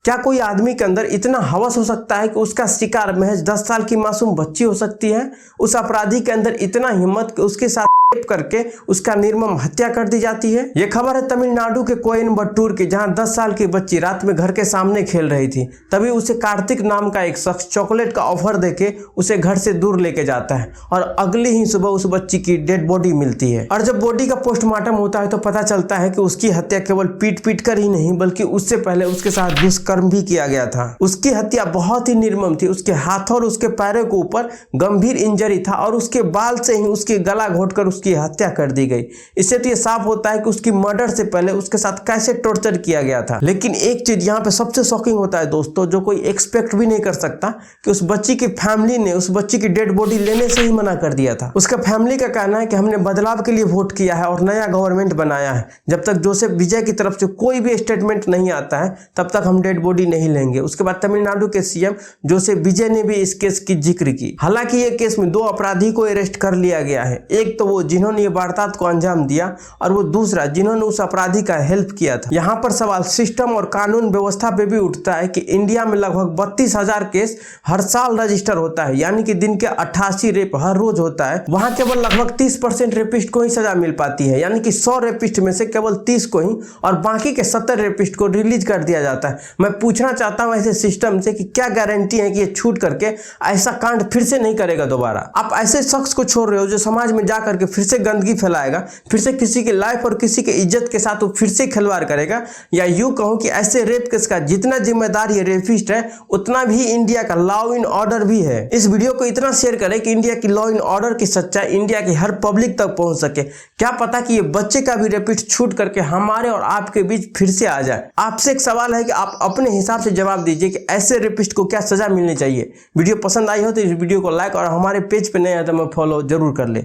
क्या कोई आदमी के अंदर इतना हवस हो सकता है कि उसका शिकार महज 10 साल की मासूम बच्ची हो सकती है? उस अपराधी के अंदर इतना हिम्मत कि उसके साथ रेप करके उसका निर्मम हत्या कर दी जाती है। यह खबर है तमिलनाडु के कोयम्बटूर की, जहां 10 साल की बच्ची रात में घर के सामने खेल रही थी। तभी उसे कार्तिक नाम का एक शख्स चॉकलेट का ऑफर देके उसे घर से दूर लेके जाता है और अगली ही सुबह उस बच्ची की डेड बॉडी मिलती है। और जब बॉडी का पोस्टमार्टम होता है तो पता चलता है कि उसकी हत्या केवल पीट कर ही नहीं बल्कि उससे पहले उसके साथ दुष्कर्म भी किया गया था। उसकी हत्या बहुत ही निर्मम थी। उसके हाथों और उसके पैरों के ऊपर गंभीर इंजरी था और उसके बाल से ही उसकी गला घोटकर उसकी हत्या कर दी गई। इससे तो यह साफ होता है कि उसकी मर्डर से पहले उसके साथ कैसे टॉर्चर किया गया था। लेकिन एक चीज यहाँ पे सबसे शॉकिंग होता है दोस्तों, जो कोई एक्सपेक्ट भी नहीं कर सकता, कि उस बच्ची की फैमिली ने उस बच्ची की डेड बॉडी लेने से ही मना कर दिया था। उसका फैमिली का कहना है कि हमने बदलाव के लिए वोट किया है और नया गवर्नमेंट बनाया है। जब तक जोसेफ विजय की तरफ से कोई भी स्टेटमेंट नहीं आता है तब तक हम डेड बॉडी नहीं लेंगे। उसके बाद तमिलनाडु के सीएम जोसेफ विजय ने भी इस केस की जिक्र की। हालांकि ये केस में 2 अपराधी को अरेस्ट कर लिया गया है। एक तो वो जिन्होंने ये वारदात को अंजाम दिया और वो दूसरा जिन्होंने उस अपराधी का हेल्प किया था। यहाँ पर सवाल सिस्टम और कानून व्यवस्था पे भी उठता है कि इंडिया में लगभग 32,000 केस हर साल रजिस्टर होता है, यानी कि दिन के 88 रेप हर रोज होता है। वहां केवल लगभग 30% रेपिस्ट को ही सजा मिल पाती है, यानी कि 100 रेपिस्ट में से केवल 30 को ही और बाकी के 70 रेपिस्ट को रिलीज कर दिया जाता है। मैं पूछना चाहता हूं ऐसे सिस्टम से कि क्या गारंटी है कि ये छूट करके ऐसा कांड फिर से नहीं करेगा दोबारा। आप ऐसे शख्स को छोड़ रहे हो जो समाज में जाकर के फिर से गंदगी फैलाएगा, फिर से किसी की लाइफ और किसी की इज्जत के साथ वो फिर से खिलवाड़ करेगा। या यूं कहूं कि ऐसे रेप केस का जितना जिम्मेदार ये रेपिस्ट है उतना भी इंडिया का लॉ एंड ऑर्डर भी है। इस वीडियो को इतना शेयर करें कि इंडिया की लॉ एंड ऑर्डर की सच्चाई इंडिया की हर पब्लिक तक पहुंच सके। क्या पता कि ये बच्चे का भी रेपिस्ट छूट करके हमारे और आपके बीच फिर से आ जाए। आपसे एक सवाल है कि आप अपने हिसाब से जवाब दीजिए कि ऐसे रेपिस्ट को क्या सजा मिलनी चाहिए। वीडियो पसंद आई हो तो इस वीडियो को लाइक और हमारे पेज पे नए आए तो मैं फॉलो जरूर कर ले।